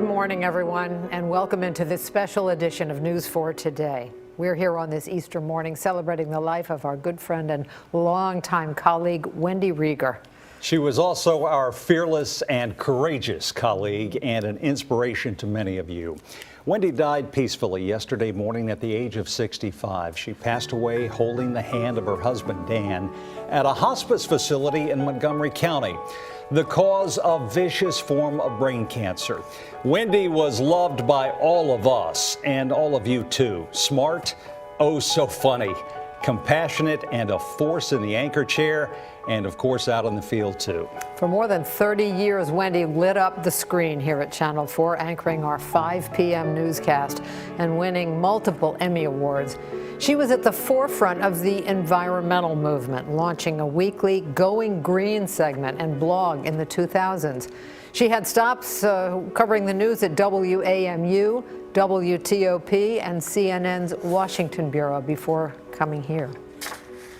morning, everyone, and welcome into this special edition of News 4 Today. We're here on this Easter morning celebrating the life of our good friend and longtime colleague, Wendy Rieger. She was also our fearless and courageous colleague and an inspiration to many of you. Wendy died peacefully yesterday morning at the age of 65. She passed away holding the hand of her husband, Dan, at a hospice facility in Montgomery County. The cause, a vicious form of brain cancer. Wendy was loved by all of us and all of you too. Smart, oh so funny, compassionate, and a force in the anchor chair, and of course out on the field too. For more than 30 years, Wendy lit up the screen here at Channel 4, anchoring our 5 p.m. newscast and winning multiple Emmy Awards. She was at the forefront of the environmental movement, launching a weekly Going Green segment and blog in the 2000s. She had stops covering the news at WAMU, WTOP, and CNN's Washington Bureau before coming here.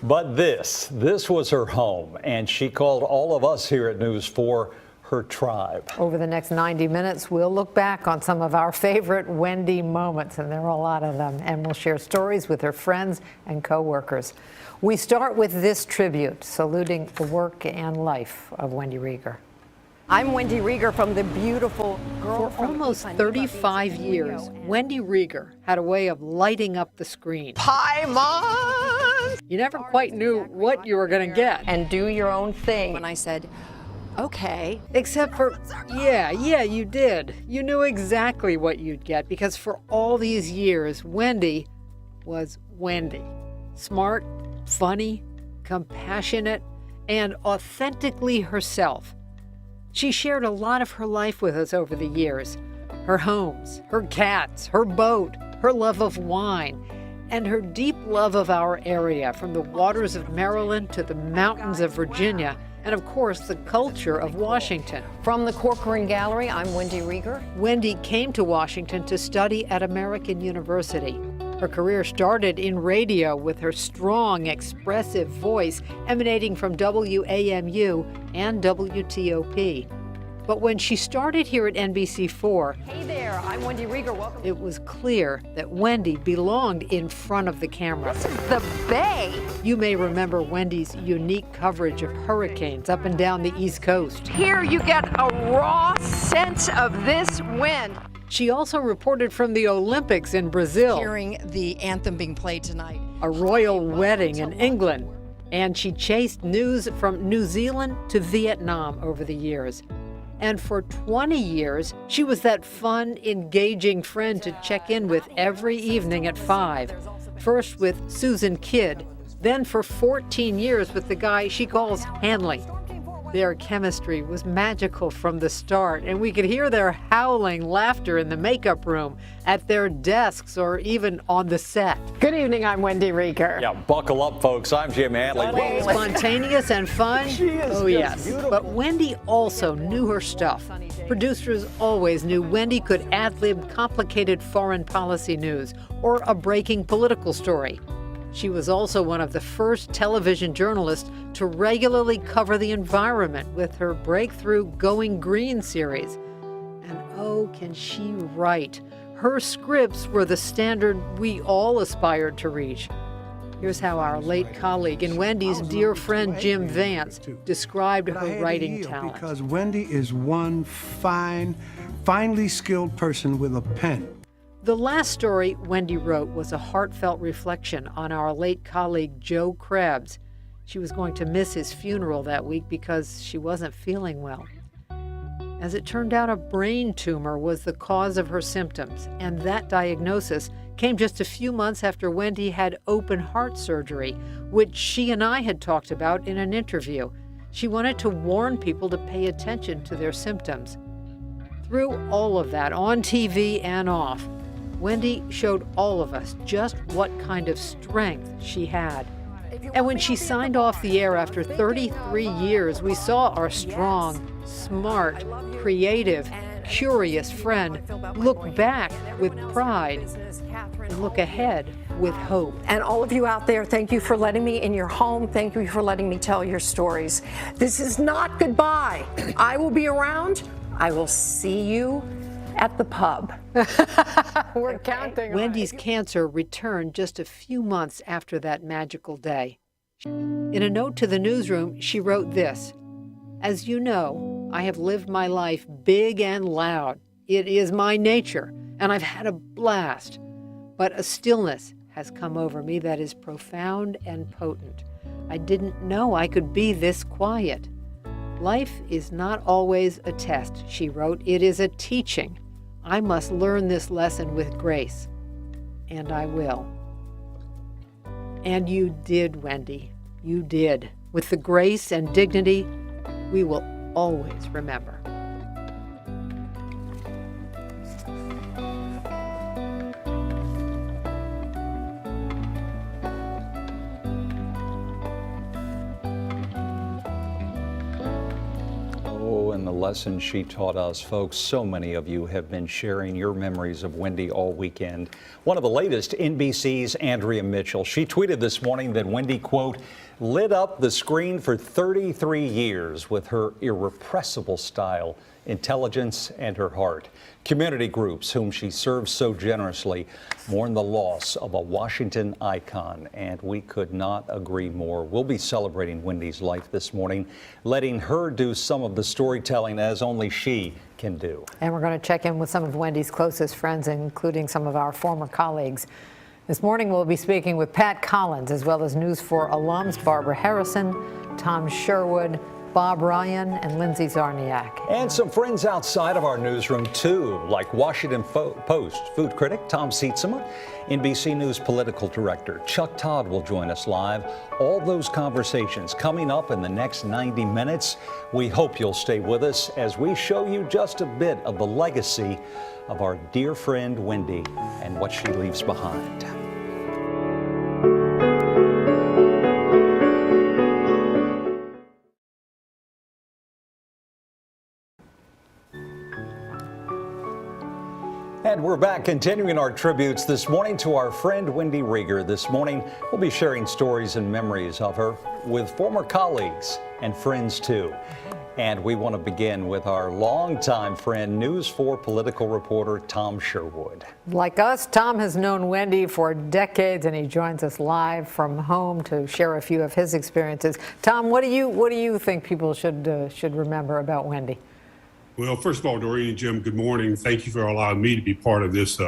But this was her home, and she called all of us here at News 4 her tribe. Over the next 90 minutes, we'll look back on some of our favorite Wendy moments, and there are a lot of them, and we'll share stories with her friends and co-workers. We start with this tribute, saluting the work and life of Wendy Rieger. I'm Wendy Rieger from the beautiful girl. For almost 35 years, Wendy Rieger had a way of lighting up the screen. Hi, Mom! You never quite knew what you were going to get. And do your own thing. And I said, okay. Except for, yeah, you did. You knew exactly what you'd get because for all these years, Wendy was Wendy. Smart, funny, compassionate, and authentically herself. She shared a lot of her life with us over the years. Her homes, her cats, her boat, her love of wine, and her deep love of our area, from the waters of Maryland to the mountains of Virginia, and of course, the culture of Washington. From the Corcoran Gallery, I'm Wendy Rieger. Wendy came to Washington to study at American University. Her career started in radio with her strong, expressive voice emanating from WAMU and WTOP. But when she started here at NBC4, Hey there, I'm Wendy Rieger. Welcome. it was clear that Wendy belonged in front of the camera. This is the Bay. You may remember Wendy's unique coverage of hurricanes up and down the East Coast. Here you get a raw sense of this wind. She also reported from the Olympics in Brazil, Hearing the anthem being played tonight. a royal wedding in England, and she chased news from New Zealand to Vietnam over the years. And for 20 years, she was that fun, engaging friend to check in with every evening at 5. First with Susan Kidd, then for 14 years with the guy she calls Hanley. Their chemistry was magical from the start, and we could hear their howling laughter in the makeup room, at their desks, or even on the set. Good evening, I'm Wendy Rieger. Yeah, buckle up, folks. I'm Jim Hadley. Spontaneous and fun? She is Oh, yes. beautiful. But Wendy also knew her stuff. Producers always knew Wendy could ad-lib complicated foreign policy news or a breaking political story. She was also one of the first television journalists to regularly cover the environment with her breakthrough Going Green series. And oh, can she write? Her scripts were the standard we all aspired to reach. Here's how our late colleague and Wendy's dear friend Jim Vance described her writing talent. Because Wendy is one finely skilled person with a pen. The last story Wendy wrote was a heartfelt reflection on our late colleague Joe Krebs. She was going to miss his funeral that week because she wasn't feeling well. As it turned out, a brain tumor was the cause of her symptoms, and that diagnosis came just a few months after Wendy had open heart surgery, which she and I had talked about in an interview. She wanted to warn people to pay attention to their symptoms. Through all of that, on TV and off, Wendy showed all of us just what kind of strength she had. And when she signed off the air after 33 years, we saw our strong, smart, creative, curious friend look back with pride and look ahead with hope. And all of you out there, thank you for letting me in your home. Thank you for letting me tell your stories. This is not goodbye. I will be around. I will see you. at the pub. We're counting on Wendy's cancer returned just a few months after that magical day. In a note to the newsroom, she wrote this: "As you know, I have lived my life big and loud. It is my nature, and I've had a blast. But a stillness has come over me that is profound and potent. I didn't know I could be this quiet. Life is not always a test," she wrote. "It is a teaching. I must learn this lesson with grace. And I will." And you did, Wendy. You did. With the grace and dignity we will always remember. And the lessons she taught us, folks. So many of you have been sharing your memories of Wendy all weekend. One of the latest, NBC's Andrea Mitchell. She tweeted this morning that Wendy, quote, lit up the screen for 33 years with her irrepressible style, intelligence, and her heart. Community groups, whom she served so generously, mourn the loss of a Washington icon, and we could not agree more. We'll be celebrating Wendy's life this morning, letting her do some of the storytelling as only she can do. And we're going to check in with some of Wendy's closest friends, including some of our former colleagues. This morning we'll be speaking with Pat Collins, as well as News 4 alums Barbara Harrison, Tom Sherwood, Bob Ryan, and Lindsay Zarniak. And some friends outside of our newsroom, too, like Washington Post food critic Tom Sietsema, NBC News political director Chuck Todd will join us live. All those conversations coming up in the next 90 minutes. We hope you'll stay with us as we show you just a bit of the legacy of our dear friend Wendy and what she leaves behind. And we're back, continuing our tributes this morning to our friend Wendy Rieger. This morning, we'll be sharing stories and memories of her with former colleagues and friends, too. And we want to begin with our longtime friend, News 4 political reporter Tom Sherwood. Like us, Tom has known Wendy for decades, and he joins us live from home to share a few of his experiences. Tom, what do you think people should remember about Wendy? Well, first of all, Doreen and Jim, good morning. Thank you for allowing me to be part of this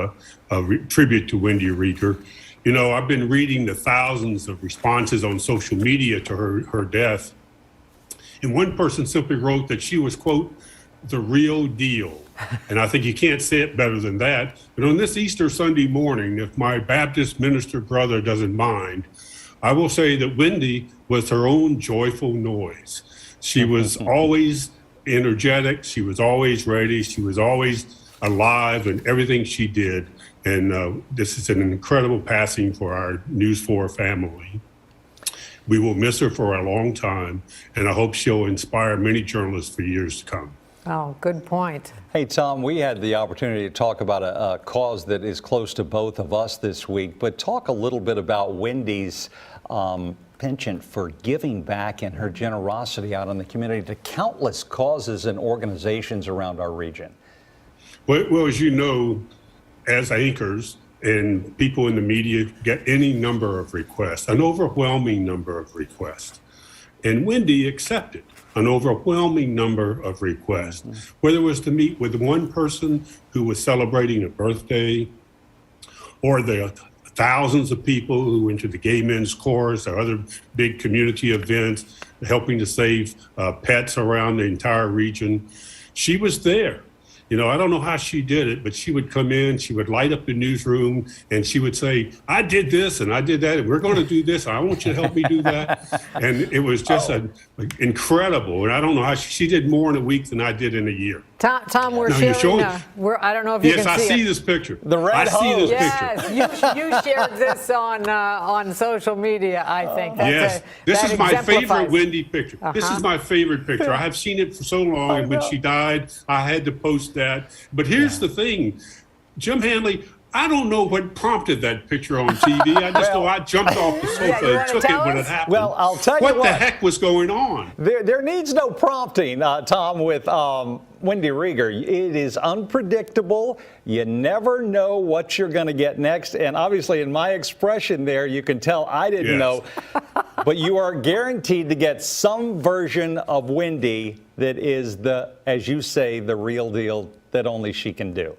tribute to Wendy Rieger. You know, I've been reading the thousands of responses on social media to her death. And one person simply wrote that she was, quote, the real deal. And I think you can't say it better than that. But on this Easter Sunday morning, if my Baptist minister brother doesn't mind, I will say that Wendy was her own joyful noise. She was always energetic. She was always ready. She was always alive in everything she did. And this is an incredible passing for our News 4 family. We will miss her for a long time, and I hope she'll inspire many journalists for years to come. Oh, good point. Hey, Tom, we had the opportunity to talk about a cause that is close to both of us this week, but talk a little bit about Wendy's penchant for giving back and her generosity out in the community to countless causes and organizations around our region. Well, as you know, as anchors and people in the media get any number of requests, an overwhelming number of requests. And Wendy accepted an overwhelming number of requests, whether it was to meet with one person who was celebrating a birthday, or the thousands of people who went to the Gay Men's Chorus or other big community events, helping to save pets around the entire region. She was there. You know, I don't know how she did it, but she would come in, she would light up the newsroom, and she would say, I did this and I did that, and we're going to do this. I want you to help me do that. And it was just incredible. And I don't know how she did more in a week than I did in a year. Tom, we're sharing. I don't know if you can see it. Yes, I see this picture. The red hose. I see this Yes, picture. you shared this on social media, I think. Yes, this is my favorite Wendy picture. This is my favorite picture. I have seen it for so long, and when she died, I had to post that. But here's the thing, Jim Hanley, I don't know what prompted that picture on TV. I just know I jumped off the sofa and took it when it happened. Well, I'll tell you what the heck was going on? There needs no prompting, Tom, with Wendy Rieger. It is unpredictable. You never know what you're going to get next. And obviously, in my expression there, you can tell I didn't know. But you are guaranteed to get some version of Wendy that is as you say, the real deal that only she can do.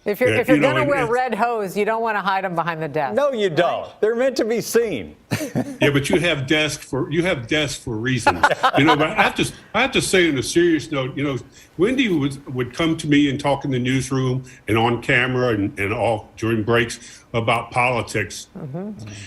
If you're going to wear red hose, you don't want to hide them behind the desk. No, you don't. Right? They're meant to be seen. Yeah, but you have desks for reasons. But I have to say, on a serious note, Wendy would come to me and talk in the newsroom and on camera and all during breaks about politics.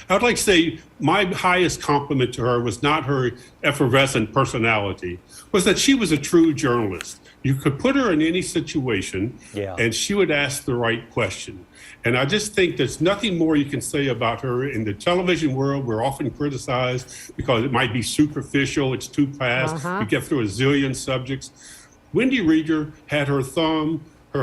I would like to say my highest compliment to her was not her effervescent personality, was that she was a true journalist. You could put her in any situation, and she would ask the right question. And I just think there's nothing more you can say about her. In the television world, we're often criticized because it might be superficial, it's too fast, you get through a zillion subjects. Wendy Rieger had her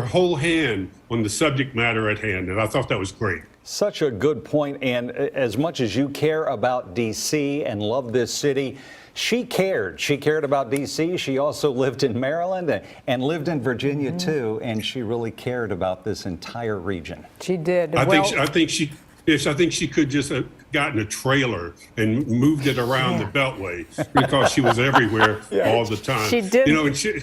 whole hand on the subject matter at hand, and I thought that was great. Such a good point. And as much as you care about D.C. and love this city, she cared. She cared about D.C. She also lived in Maryland and lived in Virginia, too. And she really cared about this entire region. She did. I think she could just have gotten a trailer and moved it around the Beltway because she was everywhere all the time. She did.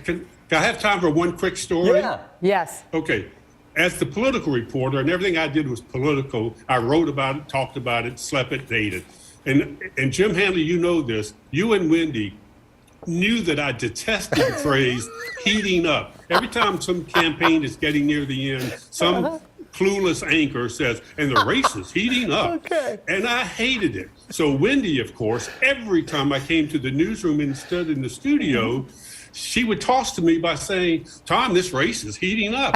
Can I have time for one quick story? Yeah. Yes. Okay. As the political reporter, and everything I did was political, I wrote about it, talked about it, slept it, dated. And Jim Hanley, you know this, you and Wendy knew that I detested the phrase heating up. Every time some campaign is getting near the end, some clueless anchor says, and the race is heating up. Okay. And I hated it. So Wendy, of course, every time I came to the newsroom and stood in the studio, she would toss to me by saying, Tom, this race is heating up.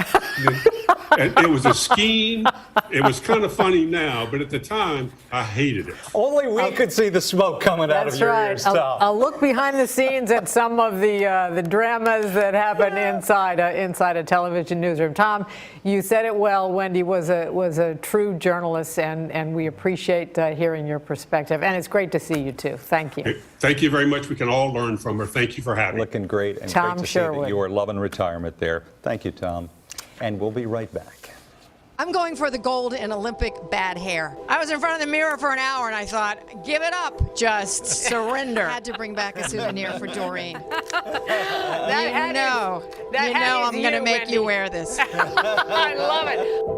And it was a scheme. It was kind of funny now, but at the time, I hated it. Only we could see the smoke coming out of your ears, Tom. A look behind the scenes at some of the dramas that happen inside a television newsroom. Tom, you said it well. Wendy was a true journalist, and we appreciate hearing your perspective. And it's great to see you, too. Thank you. Thank you very much. We can all learn from her. Thank you for having me. Looking great, and Tom great to see that you are loving retirement there. Thank you, Tom. And we'll be right back. I'm going for the gold in Olympic bad hair. I was in front of the mirror for an hour and I thought, give it up, just surrender. I had to bring back a souvenir for Doreen. I'm going to make you wear this. I love it.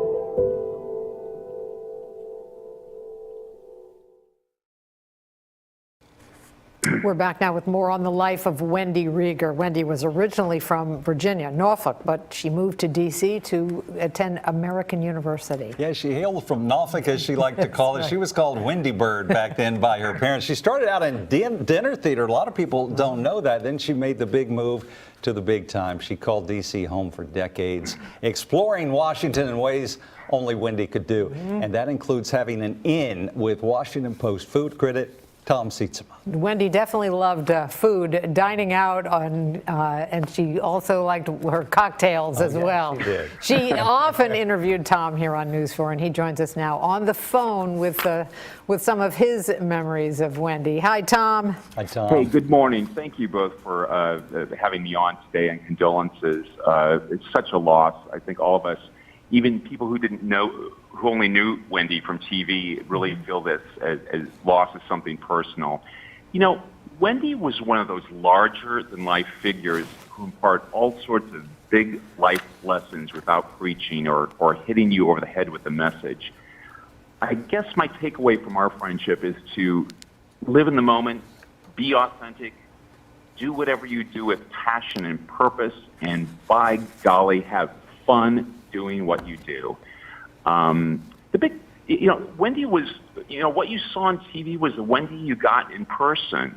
We're back now with more on the life of Wendy Rieger. Wendy was originally from Virginia, Norfolk, but she moved to D.C. to attend American University. Yeah, she hailed from Norfolk, as she liked to call it. She was called Wendy Bird back then by her parents. She started out in dinner theater. A lot of people don't know that. Then she made the big move to the big time. She called D.C. home for decades, exploring Washington in ways only Wendy could do. And that includes having an in with Washington Post food critic Tom Sietsema. Wendy definitely loved food, dining out, and she also liked her cocktails as well. She did. She often interviewed Tom here on News 4, and he joins us now on the phone with some of his memories of Wendy. Hi, Tom. Hi, Tom. Hey, good morning. Thank you both for having me on today, and condolences. It's such a loss. I think all of us, even people who who only knew Wendy from TV, really feel this as loss as something personal. Wendy was one of those larger-than-life figures who impart all sorts of big life lessons without preaching or hitting you over the head with a message. I guess my takeaway from our friendship is to live in the moment, be authentic, do whatever you do with passion and purpose, and by golly, have fun doing what you do. Wendy was, what you saw on TV was the Wendy you got in person.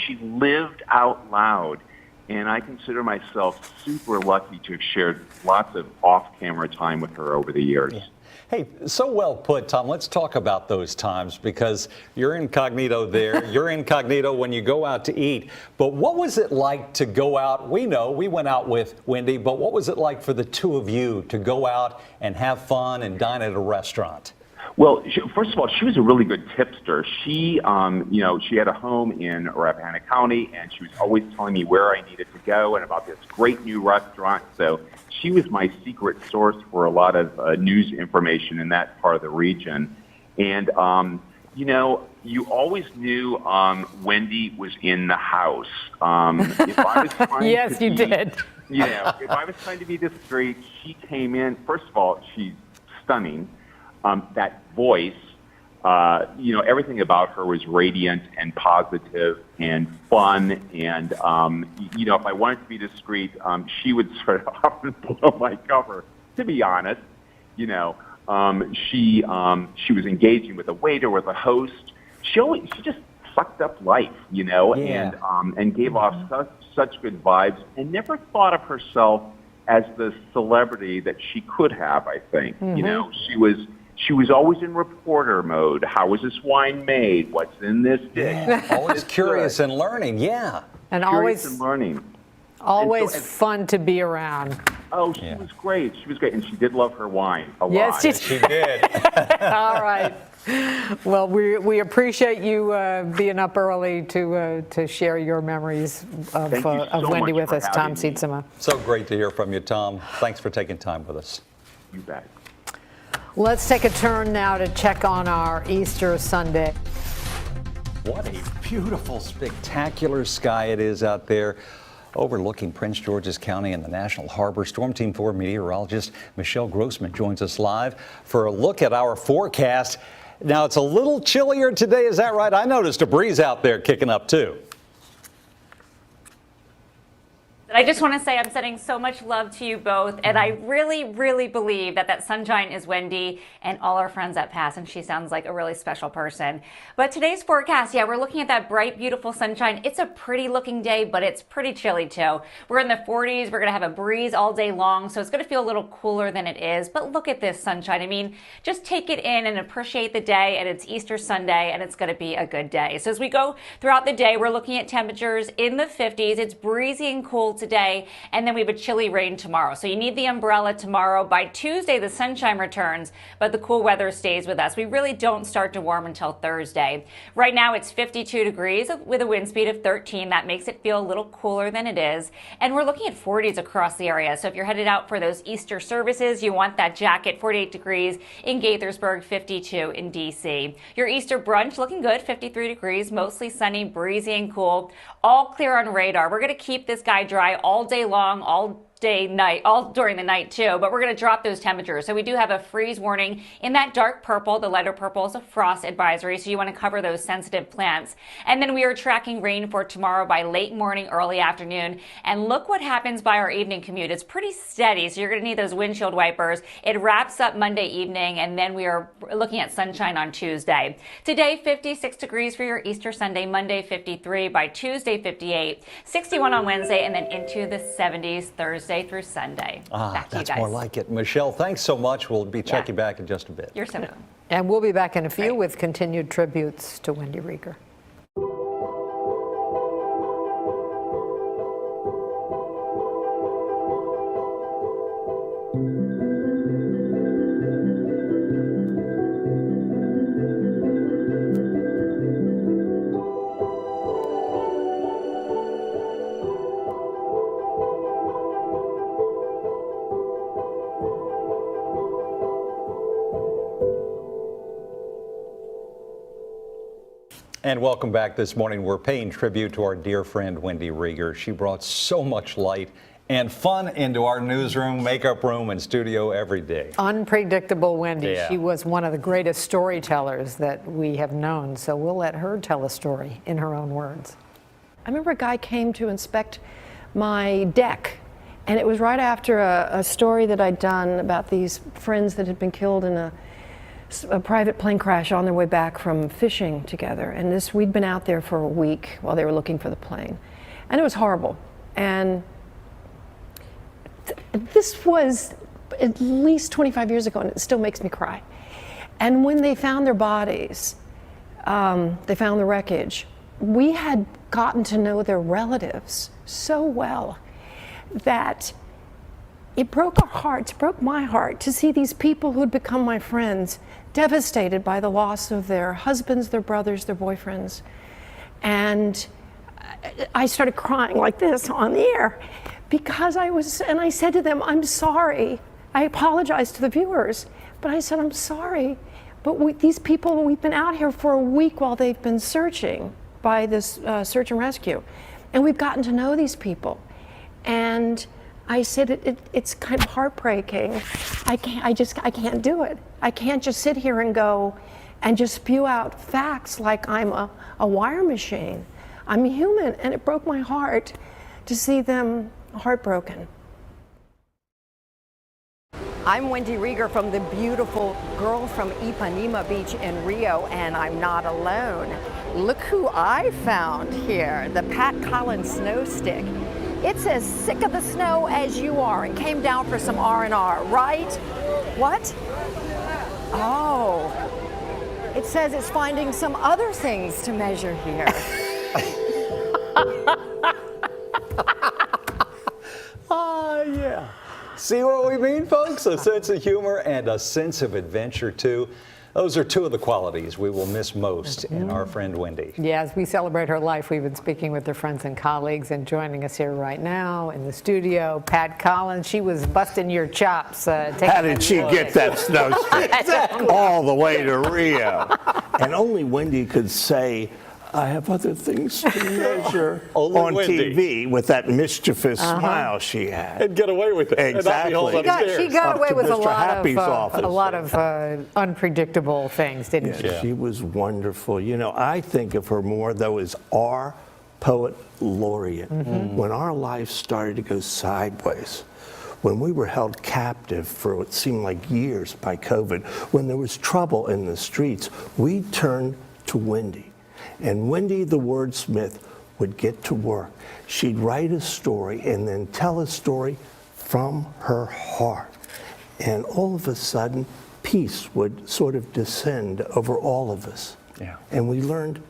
She lived out loud. And I consider myself super lucky to have shared lots of off-camera time with her over the years. Yeah. Hey, so well put, Tom. Let's talk about those times, because you're incognito there. You're incognito when you go out to eat. But what was it like to go out? We know we went out with Wendy, but what was it like for the two of you to go out and have fun and dine at a restaurant? Well, first of all, she was a really good tipster. She, she had a home in Rappahannock County, and she was always telling me where I needed to go and about this great new restaurant. So she was my secret source for a lot of news information in that part of the region. And, you always knew Wendy was in the house. If I was trying Yes, you did. If I was trying to be discreet, she came in. First of all, she's stunning. That voice, everything about her was radiant and positive and fun. And, if I wanted to be discreet, she would sort of often blow my cover, to be honest. She was engaging with a waiter, with a host. She just sucked up life, and gave off such good vibes, and never thought of herself as the celebrity that she could have, I think. She was always in reporter mode. How was this wine made? What's in this dish? Yeah, always curious and learning, yeah. And Curious and learning. Always fun to be around. Oh, she was great. She was great. And she did love her wine a lot. Yes, She did. All right. Well, we appreciate you being up early to share your memories of Wendy with us, Tom Sietsema. So great to hear from you, Tom. Thanks for taking time with us. You bet. Let's take a turn now to check on our Easter Sunday. What a beautiful, spectacular sky it is out there, overlooking Prince George's County and the National Harbor. Storm Team 4 meteorologist Michelle Grossman joins us live for a look at our forecast. Now, it's a little chillier today, is that right? I noticed a breeze out there kicking up, too. I just want to say I'm sending so much love to you both, and I really, really believe that sunshine is Wendy and all our friends at Pass, and she sounds like a really special person. But today's forecast, we're looking at that bright, beautiful sunshine. It's a pretty looking day, but it's pretty chilly too. We're in the 40s. We're going to have a breeze all day long, so it's going to feel a little cooler than it is. But look at this sunshine. I mean, just take it in and appreciate the day, and it's Easter Sunday, and it's going to be a good day. So as we go throughout the day, we're looking at temperatures in the 50s. It's breezy and cool today, and then we have a chilly rain tomorrow. So you need the umbrella tomorrow. By Tuesday, the sunshine returns, but the cool weather stays with us. We really don't start to warm until Thursday. Right now, it's 52 degrees with a wind speed of 13. That makes it feel a little cooler than it is. And we're looking at 40s across the area. So if you're headed out for those Easter services, you want that jacket. 48 degrees in Gaithersburg, 52 in D.C. Your Easter brunch looking good, 53 degrees, mostly sunny, breezy, and cool. All clear on radar. We're going to keep this guy dry all day long, all during the night too, but we're going to drop those temperatures. So we do have a freeze warning in that dark purple. The lighter purple is a frost advisory, so you want to cover those sensitive plants. And then we are tracking rain for tomorrow by late morning, early afternoon. And look what happens by our evening commute. It's pretty steady, so you're going to need those windshield wipers. It wraps up Monday evening, and then we are looking at sunshine on Tuesday. Today, 56 degrees for your Easter Sunday, Monday 53, by Tuesday 58, 61 on Wednesday, and then into the 70s Thursday through Sunday. Back to you That's guys. more like it. Michelle, thanks so much. We'll be checking back in just a bit. You're so welcome. And we'll be back in a few with continued tributes to Wendy Rieger. And welcome back this morning. We're paying tribute to our dear friend Wendy Rieger. She brought so much light and fun into our newsroom, makeup room, and studio every day. Unpredictable Wendy. Yeah. She was one of the greatest storytellers that we have known, so we'll let her tell a story in her own words. I remember a guy came to inspect my deck, and it was right after a story that I'd done about these friends that had been killed in a private plane crash on their way back from fishing together. And we'd been out there for a week while they were looking for the plane. And it was horrible. And this was at least 25 years ago, and it still makes me cry. And when they found their bodies, they found the wreckage, we had gotten to know their relatives so well that it broke our hearts, broke my heart, to see these people who'd become my friends devastated by the loss of their husbands, their brothers, their boyfriends. And I started crying like this on the air because I said to them, I'm sorry. I apologized to the viewers, but I said, I'm sorry. But these people, we've been out here for a week while they've been searching by this search and rescue. And we've gotten to know these people. And I said, it's kind of heartbreaking. I can't do it. I can't just sit here and go and just spew out facts like I'm a wire machine. I'm human, and it broke my heart to see them heartbroken. I'm Wendy Rieger from the beautiful Girl from Ipanema Beach in Rio, and I'm not alone. Look who I found here, the Pat Collins snow stick. It's as sick of the snow as you are and came down for some R&R, right? What? Oh, it says it's finding some other things to measure here. Yeah. See what we mean, folks? A sense of humor and a sense of adventure, too. Those are two of the qualities we will miss most in our friend Wendy. Yeah, as we celebrate her life, we've been speaking with her friends and colleagues, and joining us here right now in the studio, Pat Collins. She was busting your chops. How did she get that snow stick all the way to Rio? And only Wendy could say, I have other things to measure on Wendy. TV with that mischievous smile she had. And get away with it. Exactly. She got away with a Mr. lot of unpredictable things, didn't she? She was wonderful. You know, I think of her more, though, as our poet laureate. When our life started to go sideways, when we were held captive for what seemed like years by COVID, when there was trouble in the streets, we turned to Wendy. And Wendy, the wordsmith, would get to work. She'd write a story and then tell a story from her heart. And all of a sudden, peace would sort of descend over all of us. Yeah. And we learned,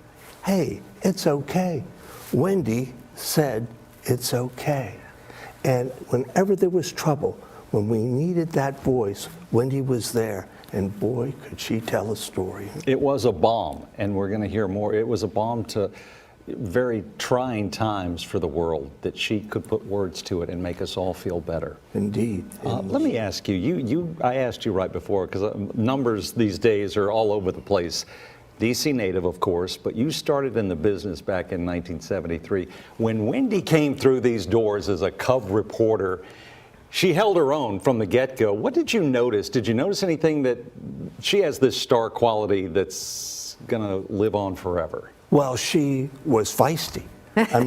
hey, it's okay. Wendy said it's okay. And whenever there was trouble, when we needed that voice, Wendy was there. And boy, could she tell a story. It was a balm, and we're going to hear more. It was a balm to very trying times for the world, that she could put words to it and make us all feel better. Indeed. Let me ask you, I asked you right before, because numbers these days are all over the place. D.C. native, of course, but you started in the business back in 1973. When Wendy came through these doors as a cub reporter, she held her own from the get-go. What did you notice? Did you notice anything that she has this star quality that's going to live on forever? Well, she was feisty. I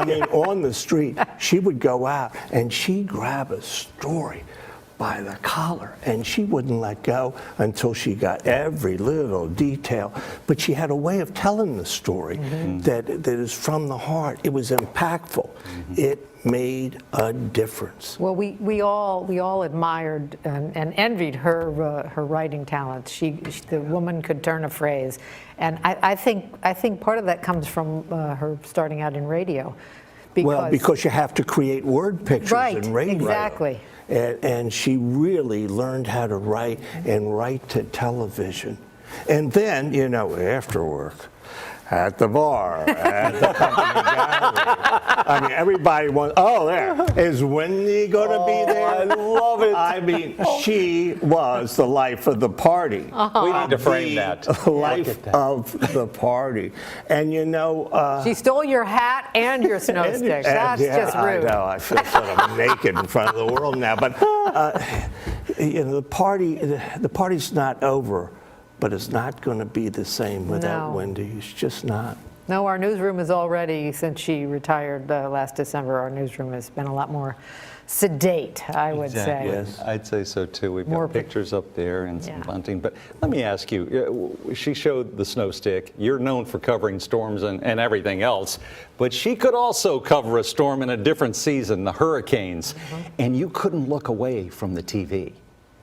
mean, on the street, she would go out and she'd grab a story by the collar, and she wouldn't let go until she got every little detail. But she had a way of telling the story that is from the heart. It was impactful. It made a difference. Well, we all admired and envied her writing talent. The woman could turn a phrase, and I think part of that comes from her starting out in radio. Because you have to create word pictures in radio. Exactly. And she really learned how to write and write to television. And then, you know, after work, at the bar, at the company gallery. I mean, everybody wants, is Wendy going to be there? I love it. I mean, she was the life of the party. We need to frame that. Life of the party. And you know... she stole your hat and your snow stick. That's just rude. I know. I feel sort of naked in front of the world now. But, you know, the party's not over. But it's not going to be the same without Wendy. It's just not. No, our newsroom is already, since she retired last December, our newsroom has been a lot more sedate, I would say. Yes. I'd say so too. We've More got pictures up there and some Yeah. bunting. But let me ask you, she showed the snow stick. You're known for covering storms and everything else, but she could also cover a storm in a different season, the hurricanes, and you couldn't look away from the TV.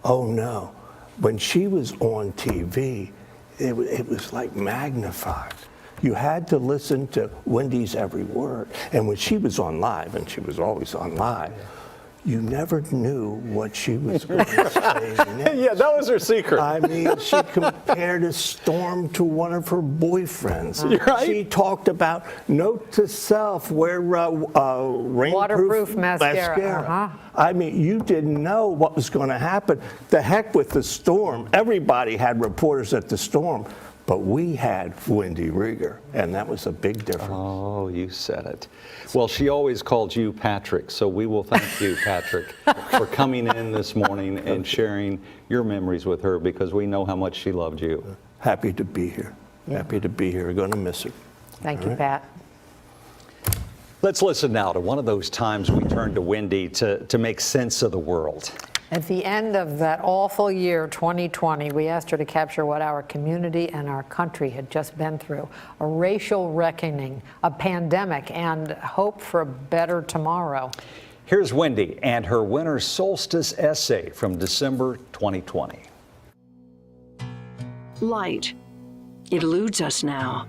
Oh no. When she was on TV, it was like magnified. You had to listen to Wendy's every word. And when she was on live, and she was always on live, you never knew what she was going to say next. Yeah, that was her secret. I mean, she compared a storm to one of her boyfriends. You're right. She talked about note to self, wear rainproof Waterproof mascara. I mean, you didn't know what was going to happen. The heck with the storm. Everybody had reporters at the storm. But we had Wendy Rieger, and that was a big difference. Oh, you said it. Well, she always called you Patrick, so we will thank you, Patrick, for coming in this morning and sharing your memories with her, because we know how much she loved you. Happy to be here. Happy to be here. Going to miss her. Thank you, Pat. Let's listen now to one of those times we turned to Wendy to make sense of the world. At the end of that awful year, 2020, we asked her to capture what our community and our country had just been through: a racial reckoning, a pandemic, and hope for a better tomorrow. Here's Wendy and her winter solstice essay from December 2020. Light. It eludes us now.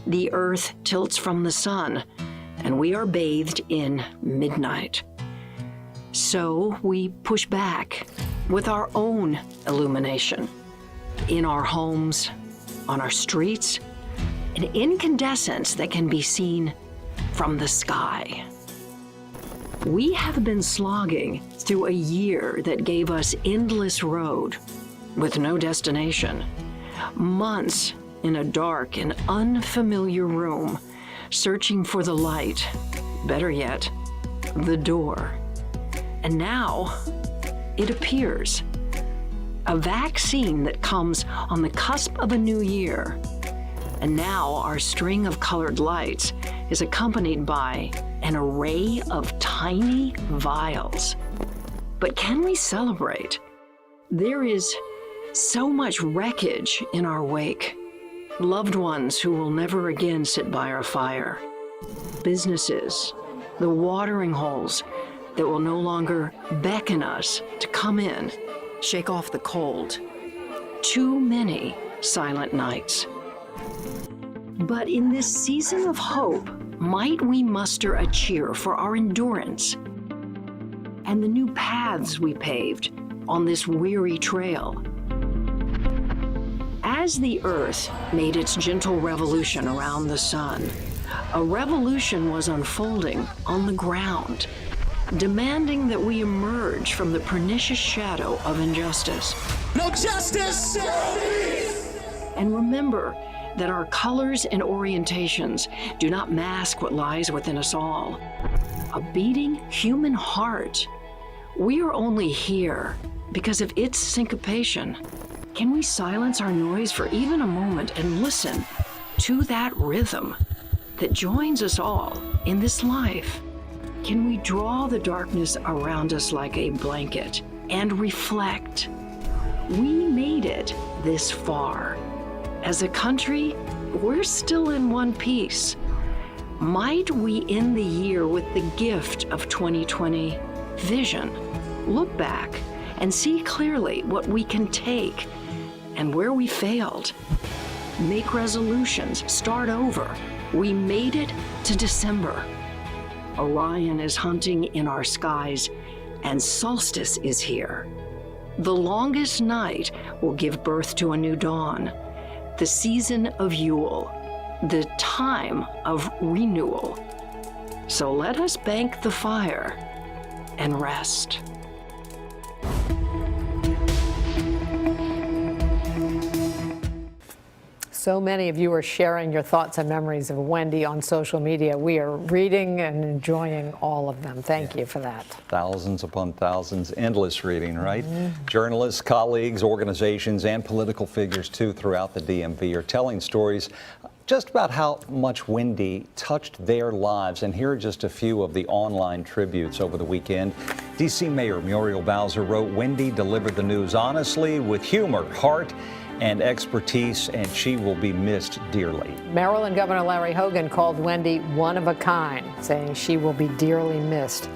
The earth tilts from the sun, and we are bathed in midnight. So we push back with our own illumination in our homes, on our streets, an incandescence that can be seen from the sky. We have been slogging through a year that gave us endless road with no destination, months in a dark and unfamiliar room, searching for the light, better yet, the door. And now, it appears. A vaccine that comes on the cusp of a new year. And now our string of colored lights is accompanied by an array of tiny vials. But can we celebrate? There is so much wreckage in our wake. Loved ones who will never again sit by our fire. Businesses, the watering holes that will no longer beckon us to come in, shake off the cold. Too many silent nights. But in this season of hope, might we muster a cheer for our endurance and the new paths we paved on this weary trail? As the earth made its gentle revolution around the sun, a revolution was unfolding on the ground, demanding that we emerge from the pernicious shadow of injustice. No justice! And remember that our colors and orientations do not mask what lies within us all. A beating human heart. We are only here because of its syncopation. Can we silence our noise for even a moment and listen to that rhythm that joins us all in this life? Can we draw the darkness around us like a blanket and reflect? We made it this far. As a country, we're still in one piece. Might we end the year with the gift of 2020 vision? Look back and see clearly what we can take and where we failed. Make resolutions, start over. We made it to December. Orion is hunting in our skies, and solstice is here. The longest night will give birth to a new dawn, the season of Yule, the time of renewal. So let us bank the fire and rest. So many of you are sharing your thoughts and memories of Wendy on social media. We are reading and enjoying all of them. Thank you for that. Thousands upon thousands, endless reading, right? Journalists, colleagues, organizations, and political figures, too, throughout the DMV are telling stories just about how much Wendy touched their lives. And here are just a few of the online tributes over the weekend. D.C. Mayor Muriel Bowser wrote, "Wendy delivered the news honestly, with humor, heart, and expertise, and she will be missed dearly." Maryland Governor Larry Hogan called Wendy one of a kind, saying she will be dearly missed.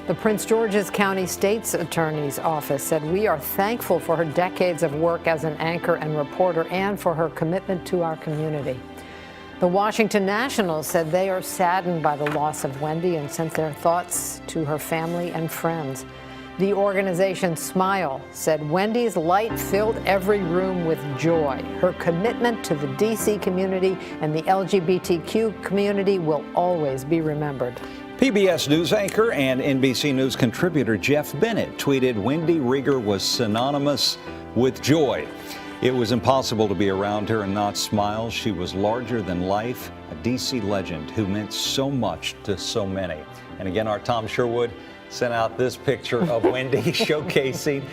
The Prince George's County State's Attorney's Office said, "We are thankful for her decades of work as an anchor and reporter and for her commitment to our community." The Washington National said they are saddened by the loss of Wendy and sent their thoughts to her family and friends. The organization Smile said Wendy's light filled every room with joy. Her commitment to the D.C. community and the LGBTQ community will always be remembered. PBS News anchor and NBC News contributor Jeff Bennett tweeted, "Wendy Rieger was synonymous with joy. It was impossible to be around her and not smile. She was larger than life, a D.C. legend who meant so much to so many." And again, our Tom Sherwood sent out this picture of Wendy showcasing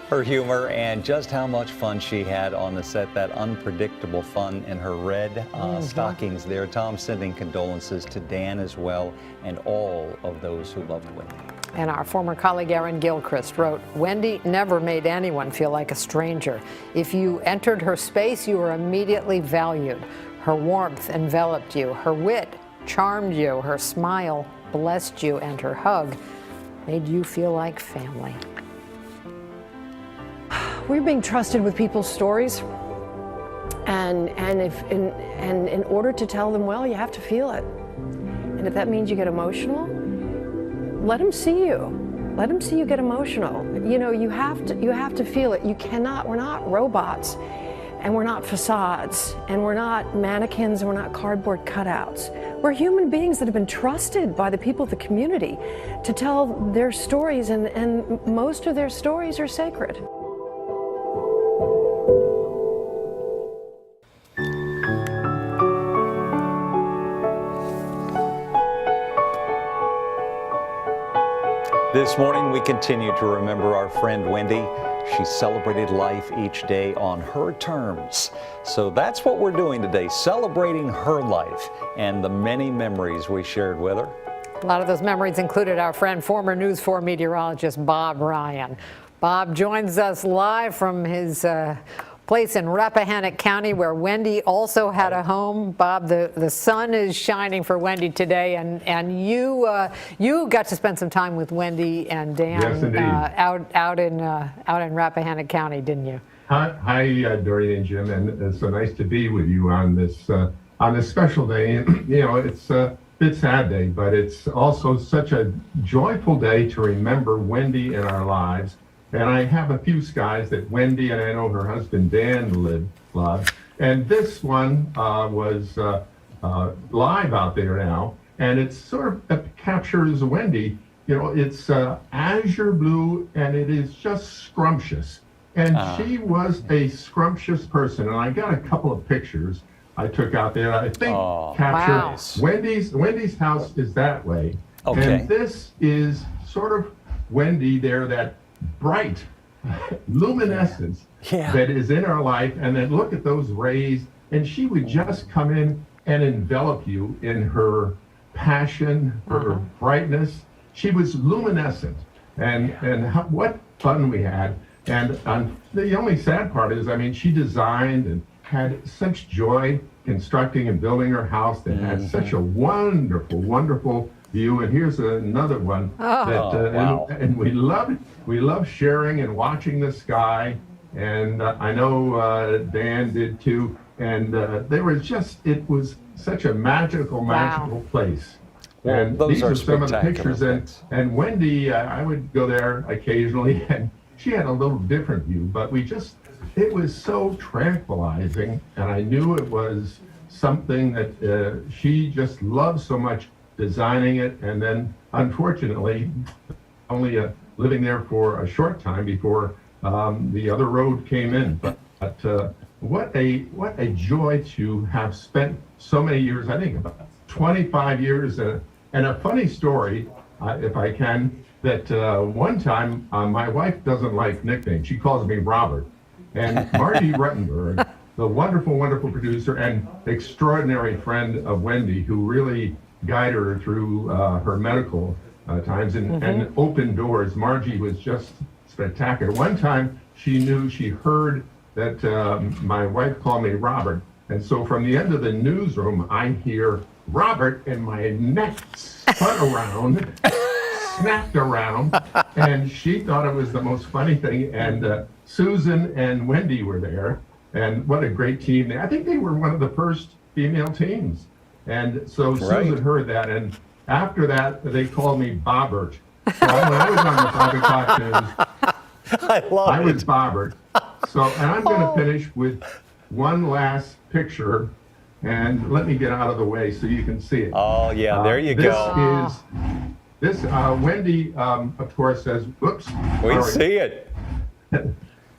her humor and just how much fun she had on the set, that unpredictable fun in her red stockings there. Tom sending condolences to Dan as well and all of those who loved Wendy. And our former colleague Erin Gilchrist wrote, "Wendy never made anyone feel like a stranger. If you entered her space, you were immediately valued. Her warmth enveloped you. Her wit charmed you. Her smile blessed you. And her hug made you feel like family." We're being trusted with people's stories, and in order to tell them well, you have to feel it. And if that means you get emotional, let them see you. Let them see you get emotional. You know, you have to feel it. You cannot. We're not robots, and we're not facades, and we're not mannequins, and we're not cardboard cutouts. We're human beings that have been trusted by the people of the community to tell their stories, and most of their stories are sacred. This morning, we continue to remember our friend Wendy. She celebrated life each day on her terms. So that's what we're doing today, celebrating her life and the many memories we shared with her. A lot of those memories included our friend, former News 4 meteorologist Bob Ryan. Bob joins us live from his place in Rappahannock County, where Wendy also had a home. Bob, the sun is shining for Wendy today, and you got to spend some time with Wendy and Dan. Yes, indeed. out in Rappahannock County, didn't you? Hi, Doreen and Jim, and it's so nice to be with you on this special day. You know, it's a bit sad day, but it's also such a joyful day to remember Wendy in our lives. And I have a few skies that Wendy and I know her husband Dan loved. And this one was live out there now. And it sort of captures Wendy. You know, it's azure blue and it is just scrumptious. And she was a scrumptious person. And I got a couple of pictures I took out there. I think capture Wendy's house is that way. Okay. And this is sort of Wendy there, that bright luminescence that is in our life, and then look at those rays, and she would just come in and envelop you in her passion, her brightness. She was luminescent, and what fun we had. And the only sad part is, I mean, she designed and had such joy constructing and building her house that had such a wonderful view. And here's another one and we love sharing and watching the sky, and I know Dan did too, and it was such a magical place. Well, and these are some of the pictures, and Wendy, I would go there occasionally, and she had a little different view, but it was so tranquilizing, and I knew it was something that she just loved so much, designing it, and then unfortunately only living there for a short time before the other road came in. But what a joy to have spent so many years, I think about 25 years. And a funny story, if I can, that one time my wife doesn't like nicknames. She calls me Robert. And Marty Ruttenberg the wonderful, wonderful producer and extraordinary friend of Wendy, who really guided her through her medical times and opened doors. Margie was just spectacular. One time she heard that my wife called me Robert. And so from the end of the newsroom, I hear Robert, and my neck spun around, snapped around, and she thought it was the most funny thing. And Susan and Wendy were there, and what a great team. I think they were one of the first female teams. And so Susan heard that, and after that, they called me Bobbert. So when I was on the 5 o'clock news, I was Bobbert. So, and I'm going to finish with one last picture, and let me get out of the way so you can see it. Oh, yeah, there you go. This Wendy, of course, says, whoops. We see it.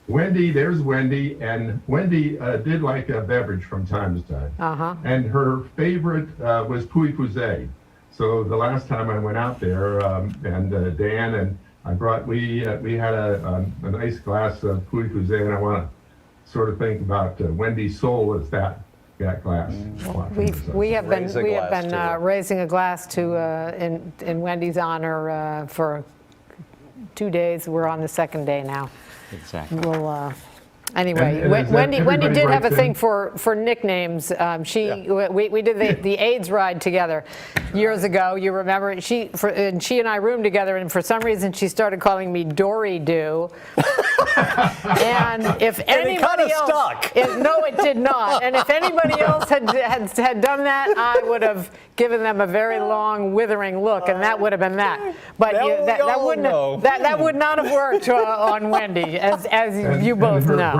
Wendy, there's Wendy, and Wendy did like a beverage from time to time. And her favorite was Puy Fusé. So the last time I went out there, and Dan and I brought, we had a nice glass of Puy Fusé, and I want to sort of think about Wendy's soul as that glass. We have been raising a glass to in Wendy's honor for 2 days. We're on the second day now. Exactly. We'll, anyway, Wendy did have a thing for nicknames. We did the AIDS ride together years ago. You remember? And she and I roomed together, and for some reason she started calling me Dory Doo. And if anybody else, stuck. No, it did not. And if anybody else had done that, I would have given them a very long, withering look, and that would have been that. But that would not have worked on Wendy, as you both know.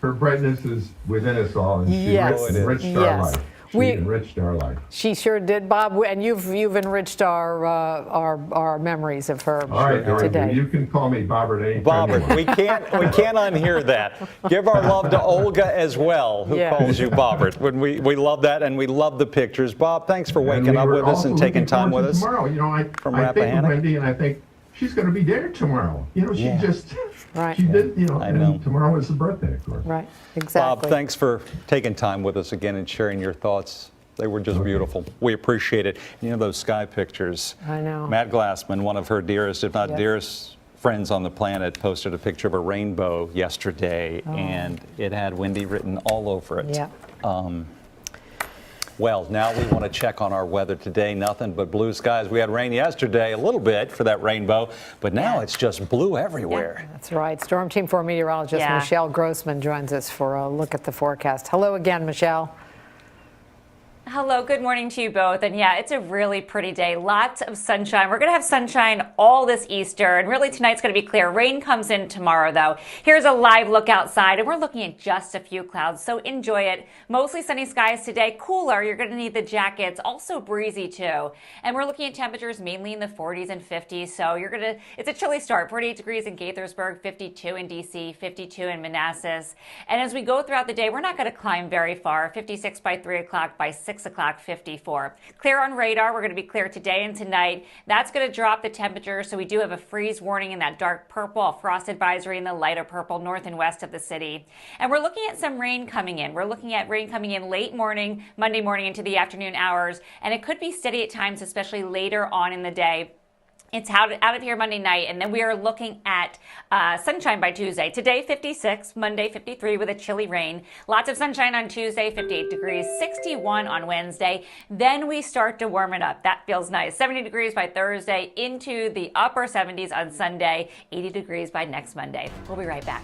Her brightness is within us all, and she enriched our life. She enriched our life. She sure did, Bob, and you've enriched our memories of her all right, today. You can call me Bobbert anytime. Bobbert, we can't unhear that. Give our love to Olga as well, who calls you Bobbert. We love that, and we love the pictures. Bob, thanks for waking up with us and taking time with us. Tomorrow, I think of Wendy, and I think she's going to be there tomorrow. She just. Right. She did, and tomorrow is her birthday, of course. Right, exactly. Bob, thanks for taking time with us again and sharing your thoughts. They were just beautiful. We appreciate it. Those sky pictures. I know. Matt Glassman, one of her dearest, if not dearest friends on the planet, posted a picture of a rainbow yesterday, and it had Wendy written all over it. Yeah. Well, now we want to check on our weather today. Nothing but blue skies. We had rain yesterday, a little bit for that rainbow, but now it's just blue everywhere. Yeah, that's right. Storm Team 4 meteorologist Michelle Grossman joins us for a look at the forecast. Hello again, Michelle. Hello, good morning to you both. And yeah, it's a really pretty day. Lots of sunshine. We're going to have sunshine all this Easter, and really tonight's going to be clear. Rain comes in tomorrow, though. Here's a live look outside, and we're looking at just a few clouds, so enjoy it. Mostly sunny skies today. Cooler. You're going to need the jackets. Also breezy, too. And we're looking at temperatures mainly in the 40s and 50s, so it's a chilly start. 48 degrees in Gaithersburg, 52 in D.C., 52 in Manassas. And as we go throughout the day, we're not going to climb very far. 56 by 3 o'clock, by 6 o'clock, 54. Clear on radar. We're going to be clear today and tonight. That's going to drop the temperature, so we do have a freeze warning in that dark purple, a frost advisory in the lighter purple north and west of the city. And we're looking at some rain coming in. We're looking at rain coming in late morning, Monday morning into the afternoon hours, and it could be steady at times, especially later on in the day. It's out of here Monday night, and then we are looking at sunshine by Tuesday. Today, 56, Monday, 53 with a chilly rain. Lots of sunshine on Tuesday, 58 degrees, 61 on Wednesday. Then we start to warm it up. That feels nice. 70 degrees by Thursday, into the upper 70s on Sunday, 80 degrees by next Monday. We'll be right back.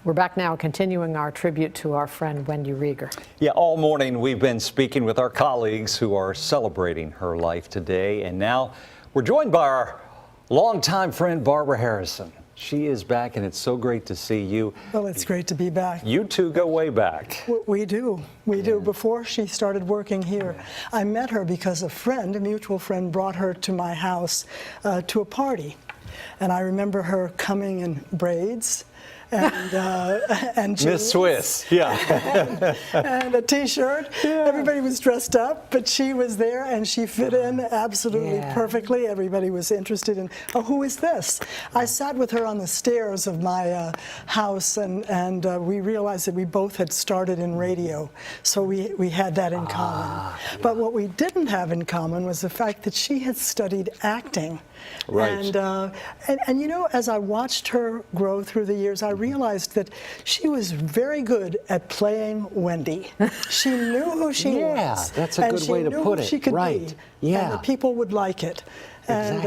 We're back now, continuing our tribute to our friend Wendy Rieger. Yeah, all morning we've been speaking with our colleagues who are celebrating her life today, and now we're joined by our longtime friend Barbara Harrison. She is back, and it's so great to see you. Well, it's great to be back. You two go way back. We do. We do. Before she started working here, I met her because a mutual friend, brought her to my house to a party. And I remember her coming in braids and jeans. Miss Swiss, yeah. and a T-shirt. Yeah. Everybody was dressed up, but she was there, and she fit in absolutely perfectly. Everybody was interested in, oh, who is this? I sat with her on the stairs of my house, and we realized that we both had started in radio, so we had that in common. But what we didn't have in common was the fact that she had studied acting. Right. And you know, as I watched her grow through the years, I realized that she was very good at playing Wendy. She knew who she was. Yeah, that's a good way to put it. And she knew who she could be. Yeah. And the people would like it. And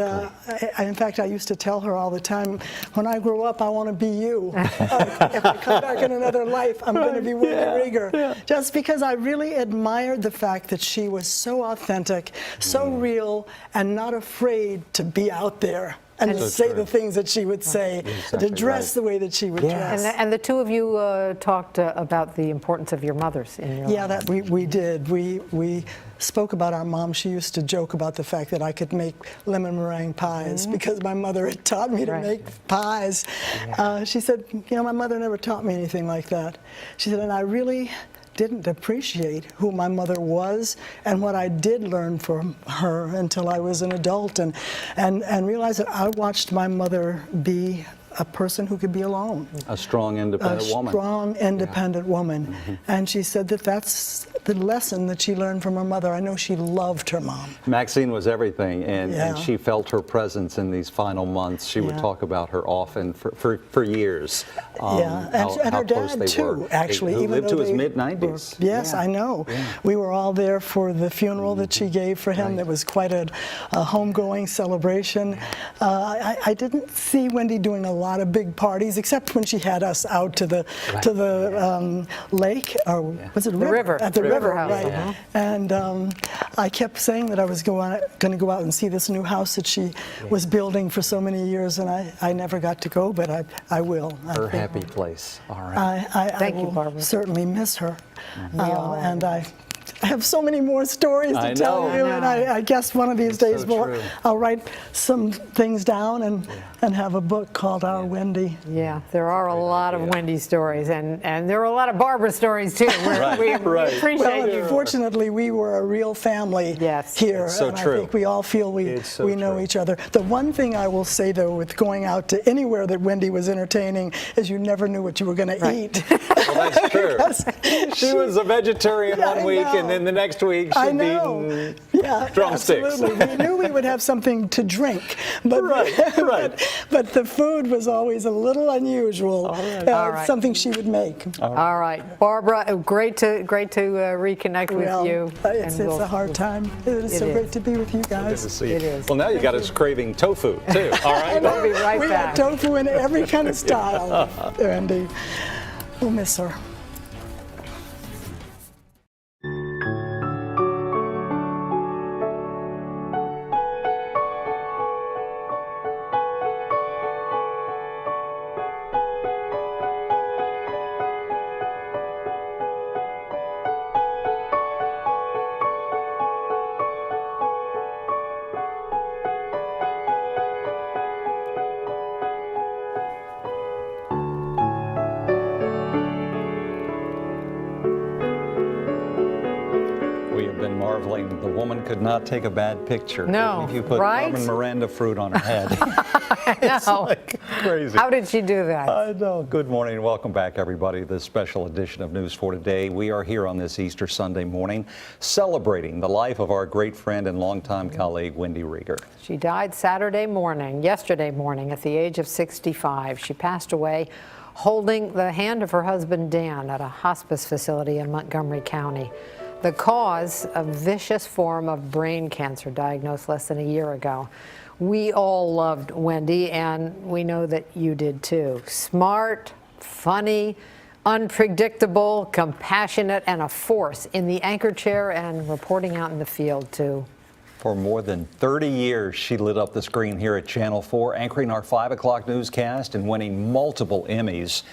in fact, I used to tell her all the time, when I grow up, I want to be you. If I come back in another life, I'm going to be Wendy Rieger. Just because I really admired the fact that she was so authentic, so real, and not afraid to be out there. And to say the things that she would say, to dress the way that she would dress. And the two of you talked about the importance of your mothers in your life. That we did. We spoke about our mom. She used to joke about the fact that I could make lemon meringue pies because my mother had taught me to make pies. She said, you know, my mother never taught me anything like that. She said, and I really didn't appreciate who my mother was and what I did learn from her until I was an adult, and realized that I watched my mother be a person who could be alone. A strong, independent woman. A strong, independent woman. And she said that that's the lesson that she learned from her mother. I know she loved her mom. Maxine was everything, and she felt her presence in these final months. She would talk about her often for years. And her dad too, actually. Who even lived though to his mid-90s. Yes, I know. We were all there for the funeral that she gave for him. That was quite a homegoing celebration. I didn't see Wendy doing a lot of big parties, except when she had us out to the lake, or was it a river? At the river, right. And I kept saying that I was going to go out and see this new house that she was building for so many years, and I never got to go, but I will. Her happy place. All right. Thank you, Barbara. Certainly miss her. And I have so many more stories to tell you, and I guess one of these days I'll write some things down and have a book called Our Wendy. Yeah, there are a lot of Wendy stories, and there are a lot of Barbara stories too. We appreciate you. Fortunately, we were a real family here, and I think we all feel we know each other. The one thing I will say, though, with going out to anywhere that Wendy was entertaining, is you never knew what you were going to eat. Well, that's true. She was a vegetarian one week, and then the next week she'd eaten drumsticks. Absolutely. We knew we would have something to drink, but but the food was always a little unusual. Something she would make. All right, Barbara, great to reconnect with you. It's a hard time. It is so great to be with you guys. Good to see you. It is. Well, now you got us craving tofu too. All right, we'll be right back. We got tofu in every kind of style, Andy. We'll miss her. The woman could not take a bad picture. No, if you put Carmen Miranda fruit on her head. It's like crazy. How did she do that? I know. Good morning and welcome back, everybody, to this special edition of News for Today. We are here on this Easter Sunday morning celebrating the life of our great friend and longtime colleague, Wendy Rieger. She died yesterday morning, at the age of 65. She passed away holding the hand of her husband, Dan, at a hospice facility in Montgomery County. The cause, a vicious form of brain cancer diagnosed less than a year ago. We all loved Wendy, and we know that you did too. Smart, funny, unpredictable, compassionate, and a force in the anchor chair and reporting out in the field too. For more than 30 years, she lit up the screen here at Channel 4, anchoring our 5 o'clock newscast and winning multiple Emmys.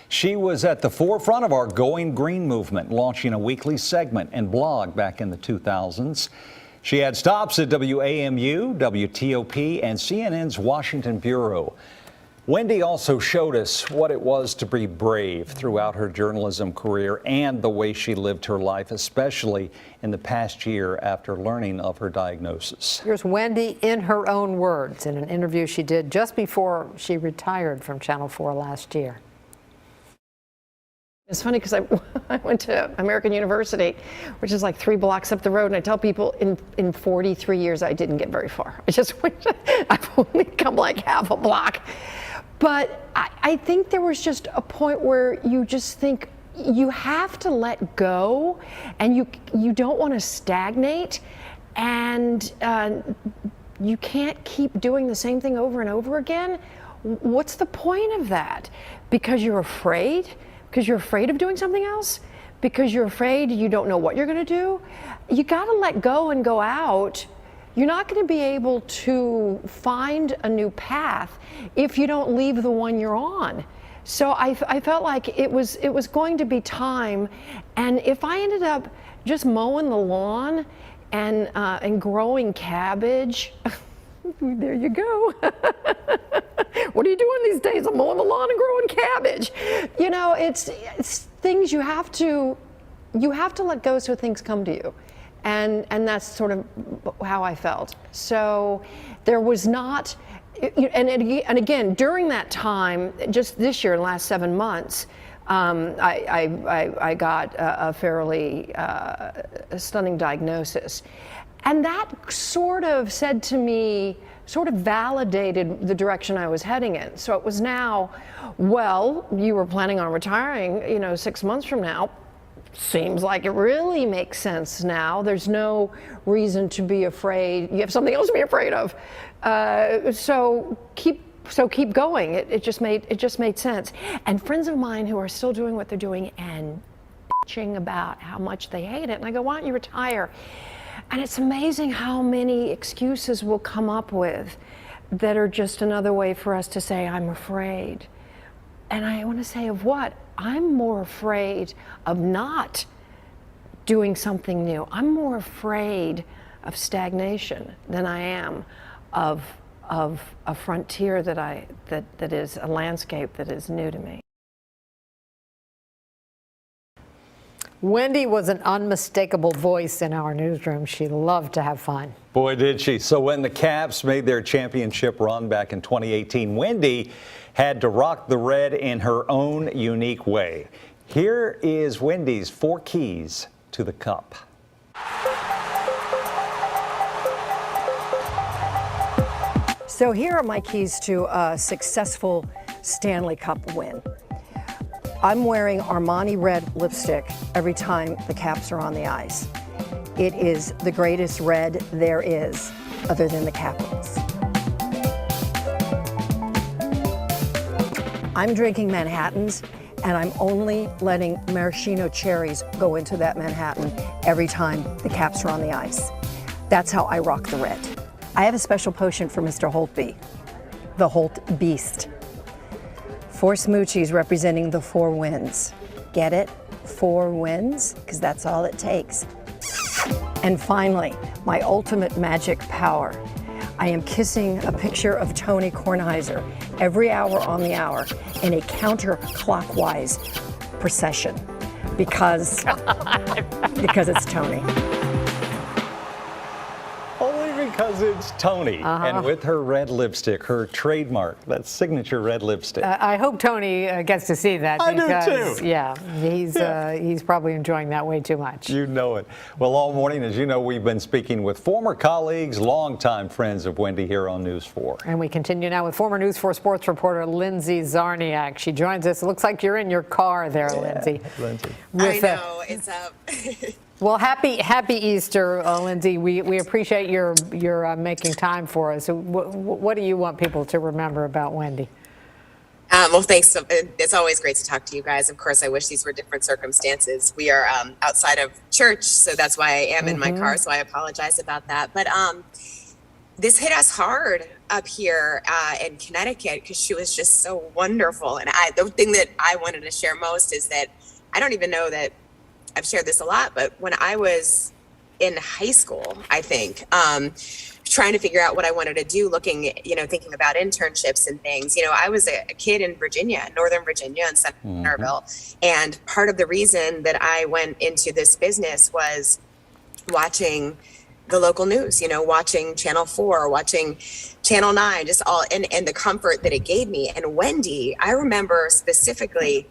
She was at the forefront of our Going Green movement, launching a weekly segment and blog back in the 2000s. She had stops at WAMU, WTOP, and CNN's Washington Bureau. Wendy also showed us what it was to be brave throughout her journalism career and the way she lived her life, especially in the past year after learning of her diagnosis. Here's Wendy in her own words in an interview she did just before she retired from Channel 4 last year. It's funny because I went to American University, which is like 3 blocks up the road, and I tell people in 43 years I didn't get very far. I've only come like half a block. But I think there was just a point where you just think you have to let go, and you don't want to stagnate, and you can't keep doing the same thing over and over again. What's the point of that? Because you're afraid? Because you're afraid of doing something else? Because you're afraid you don't know what you're going to do? You got to let go and go out. You're not going to be able to find a new path if you don't leave the one you're on. So I felt like it was going to be time, and if I ended up just mowing the lawn and growing cabbage, there you go. What are you doing these days? I'm mowing the lawn and growing cabbage. You know, it's things you have to let go so things come to you. And that's sort of how I felt. So there was not, and again, during that time, just this year, in the last 7 months, I got a fairly stunning diagnosis. And that sort of said to me, sort of validated the direction I was heading in. So it was now, well, you were planning on retiring, 6 months from now. Seems like it really makes sense now. There's no reason to be afraid. You have something else to be afraid of. So keep going. It just made sense. And friends of mine who are still doing what they're doing and bitching about how much they hate it. And I go, why don't you retire? And it's amazing how many excuses we'll come up with that are just another way for us to say, I'm afraid. And I want to say, of what? I'm more afraid of not doing something new. I'm more afraid of stagnation than I am of a frontier that is a landscape that is new to me. Wendy was an unmistakable voice in our newsroom. She loved to have fun. Boy, did she. So when the Cavs made their championship run back in 2018, Wendy had to rock the red in her own unique way. Here is Wendy's 4 keys to the cup. So here are my keys to a successful Stanley Cup win. I'm wearing Armani red lipstick every time the Caps are on the ice. It is the greatest red there is, other than the Capitals. I'm drinking Manhattans, and I'm only letting maraschino cherries go into that Manhattan every time the Caps are on the ice. That's how I rock the red. I have a special potion for Mr. Holtby, the Holt Beast. 4 smoochies representing the 4 wins. Get it? 4 wins? Because that's all it takes. And finally, my ultimate magic power. I am kissing a picture of Tony Kornheiser every hour on the hour in a counterclockwise procession because it's Tony. Because it's Tony, and with her red lipstick, her trademark, that signature red lipstick. I hope Tony gets to see that. I because, do too. Yeah, he's probably enjoying that way too much. You know it. Well, all morning, as you know, we've been speaking with former colleagues, longtime friends of Wendy here on News 4. And we continue now with former News 4 sports reporter Lindsay Czarniak. She joins us. It looks like you're in your car there, Lindsay. I know, it's up. Well, happy Easter, Lindsay. We appreciate your making time for us. So what do you want people to remember about Wendy? Well, thanks. It's always great to talk to you guys. Of course, I wish these were different circumstances. We are outside of church, so that's why I am in my car, so I apologize about that. But this hit us hard up here in Connecticut because she was just so wonderful. And the thing that I wanted to share most is that I don't even know that I've shared this a lot, but when I was in high school, I think, trying to figure out what I wanted to do, thinking about internships and things. I was a kid in Virginia, Northern Virginia in Centerville. And part of the reason that I went into this business was watching the local news, watching Channel 4, watching Channel 9, just all, and the comfort that it gave me. And Wendy, I remember specifically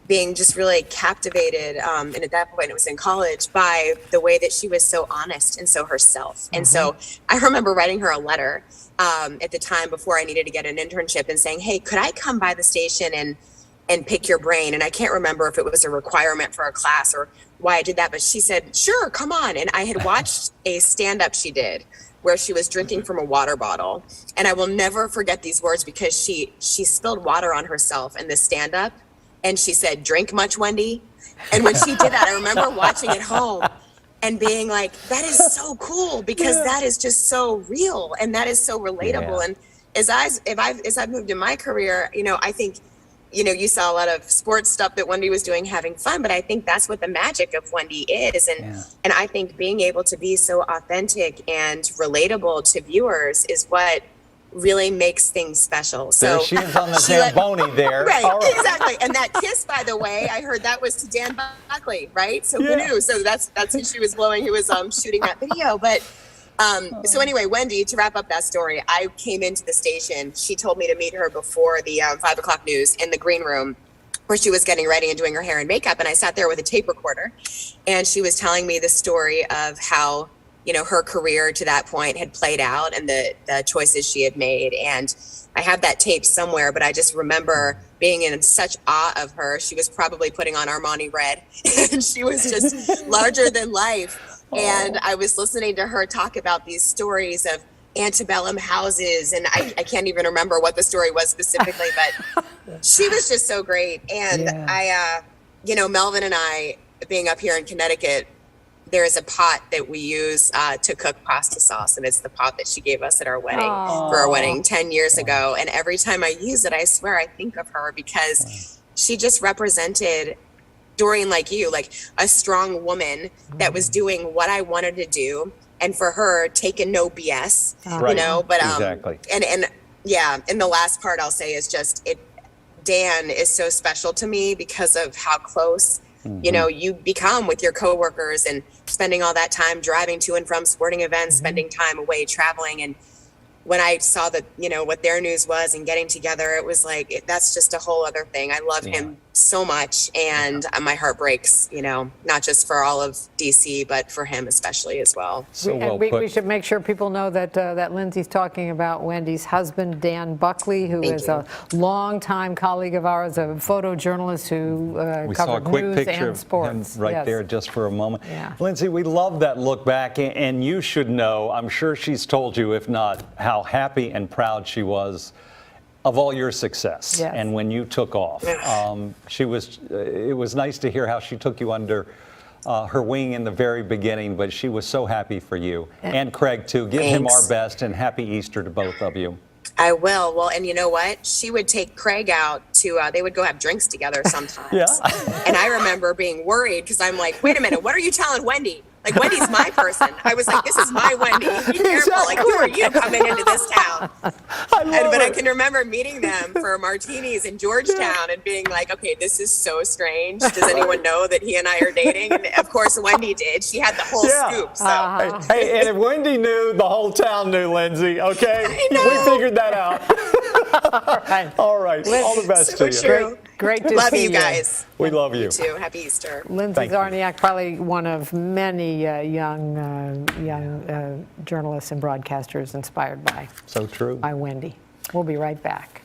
being just really captivated, and at that point it was in college, by the way that she was so honest and so herself. And so I remember writing her a letter at the time before I needed to get an internship and saying, hey, could I come by the station and pick your brain? And I can't remember if it was a requirement for a class or why I did that, but she said, sure, come on. And I had watched a stand-up she did where she was drinking from a water bottle. And I will never forget these words because she spilled water on herself in this stand-up. And she said, drink much, Wendy? And when she did that, I remember watching it home and being like, that is so cool because that is just so real and that is so relatable. And as I've moved in my career, I think, you saw a lot of sports stuff that Wendy was doing, having fun, but I think that's what the magic of Wendy is. And I think being able to be so authentic and relatable to viewers is what really makes things special. So there she is on the Zamboni there. Right, exactly. And that kiss, by the way, I heard that was to Dan Buckley, right? So who knew? So that's who she was blowing, who was shooting that video. But so anyway, Wendy, to wrap up that story, I came into the station. She told me to meet her before the 5 o'clock news in the green room where she was getting ready and doing her hair and makeup. And I sat there with a tape recorder and she was telling me the story of how her career to that point had played out and the choices she had made. And I have that tape somewhere, but I just remember being in such awe of her. She was probably putting on Armani Red and she was just larger than life. And I was listening to her talk about these stories of antebellum houses. And I can't even remember what the story was specifically, but she was just so great. And Melvin and I, being up here in Connecticut, there is a pot that we use to cook pasta sauce, and it's the pot that she gave us at our wedding for our wedding 10 years ago. And every time I use it, I swear I think of her because she just represented, Doreen, like you, like a strong woman that was doing what I wanted to do, and for her, taking no BS, But exactly. And the last part I'll say is just Dan is so special to me because of how close you become with your coworkers and spending all that time driving to and from sporting events, spending time away traveling. And when I saw that, what their news was and getting together, it was like, that's just a whole other thing. I love him so much. And my heart breaks, not just for all of DC, but for him especially as well. So we should make sure people know that that Lindsay's talking about Wendy's husband, Dan Buckley, who is a longtime colleague of ours, a photojournalist who we saw a covered quick news picture and sports. of him right there just for a moment. Yeah. Lindsay, we love that look back, and you should know, I'm sure she's told you, if not, how happy and proud she was of all your success. Yes. And when you took off, it was nice to hear how she took you under her wing in the very beginning, but she was so happy for you. And Craig, too. Give him our best, and happy Easter to both of you. I will. Well, and you know what? She would take Craig out to, they would go have drinks together sometimes. And I remember being worried because I'm like, wait a minute, what are you telling Wendy? Like, Wendy's my person. I was like, this is my Wendy. Be careful. Like, who are you coming into this town? I can remember meeting them for martinis in Georgetown and being like, okay, this is so strange. Does anyone know that he and I are dating? And of course, Wendy did. She had the whole scoop. So. Hey, and if Wendy knew, the whole town knew, Lindsay, okay? We figured that out. All right. All the best to you. True. Great to love see you guys. We love you. You too. Happy Easter. Lindsay Zarniak, probably one of many young journalists and broadcasters inspired by Wendy. We'll be right back.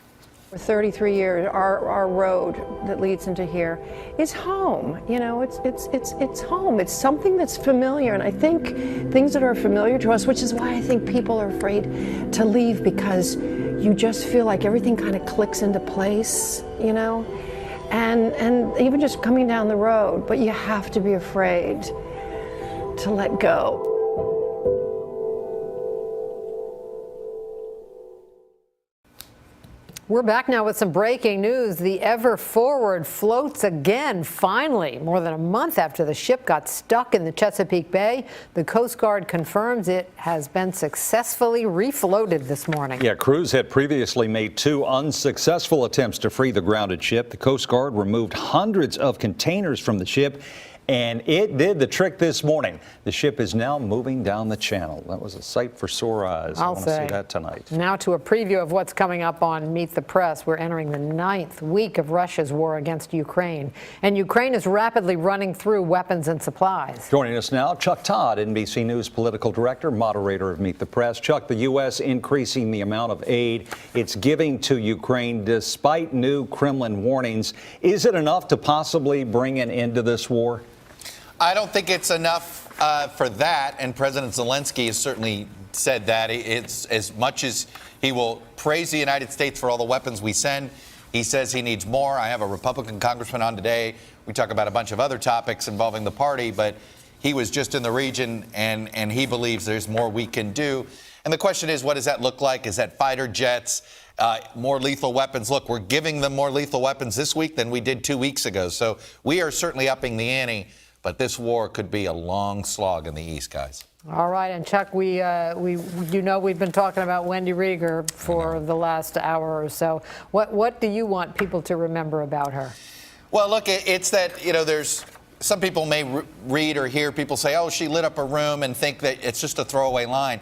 For 33 years, our road that leads into here is home. It's home. It's something that's familiar, and I think things that are familiar to us, which is why I think people are afraid to leave, because you just feel like everything kind of clicks into place, and even just coming down the road, but you have to be afraid to let go. We're back now with some breaking news. The Ever Forward floats again, finally. More than a month after the ship got stuck in the Chesapeake Bay, the Coast Guard confirms it has been successfully refloated this morning. Yeah, crews had previously made 2 unsuccessful attempts to free the grounded ship. The Coast Guard removed hundreds of containers from the ship, and it did the trick this morning. The ship is now moving down the channel. That was a sight for sore eyes. I want to see that tonight. Now to a preview of what's coming up on Meet the Press. We're entering the 9th week of Russia's war against Ukraine, and Ukraine is rapidly running through weapons and supplies. Joining us now, Chuck Todd, NBC News political director, moderator of Meet the Press. Chuck, the U.S. increasing the amount of aid it's giving to Ukraine despite new Kremlin warnings. Is it enough to possibly bring an end to this war? I don't think it's enough for that, and President Zelensky has certainly said that. It's as much as he will praise the United States for all the weapons we send, he says he needs more. I have a Republican congressman on today. We talk about a bunch of other topics involving the party, but he was just in the region, and he believes there's more we can do. And the question is, what does that look like? Is that fighter jets, more lethal weapons? Look, we're giving them more lethal weapons this week than we did 2 weeks ago. So we are certainly upping the ante. But this war could be a long slog in the East, guys. All right, and Chuck, we've been talking about Wendy Rieger for the last hour or so. What do you want people to remember about her? Well, look, it's that, there's some people may read or hear people say, oh, she lit up a room, and think that it's just a throwaway line.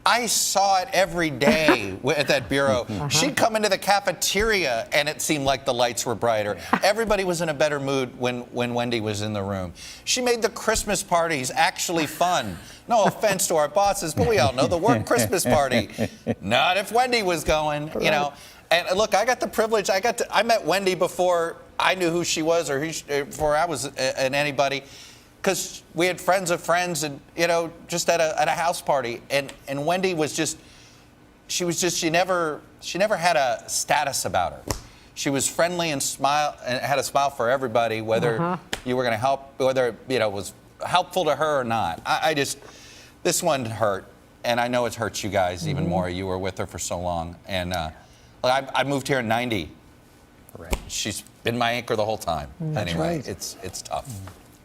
I saw it every day at that bureau. She'd come into the cafeteria and it seemed like the lights were brighter. Everybody was in a better mood when Wendy was in the room. She made the Christmas parties actually fun. No offense to our bosses, but we all know the word Christmas party. Not if Wendy was going, And look, I got the privilege. I met Wendy before I knew who she was or before I was anybody. Because we had friends of friends, and just at a house party, and Wendy was she never had a status about her. She was friendly and had a smile for everybody, whether you were going to help, whether it was helpful to her or not. This one hurt, and I know it hurts you guys even more. You were with her for so long, and I moved here in '90. Right. She's been my anchor the whole time. That's anyway, right. It's tough.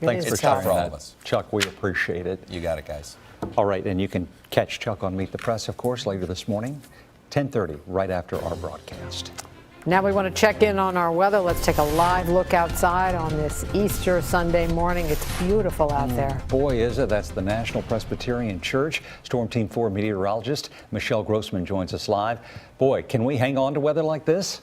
Thanks for sharing sharing all that, of us. Chuck. We appreciate it. You got it, guys. All right, and you can catch Chuck on Meet the Press, of course, later this morning, 10:30, right after our broadcast. Now we want to check in on our weather. Let's take a live look outside on this Easter Sunday morning. It's beautiful out there. Boy, is it. That's the National Presbyterian Church. Storm Team 4 meteorologist Michelle Grossman joins us live. Boy, can we hang on to weather like this?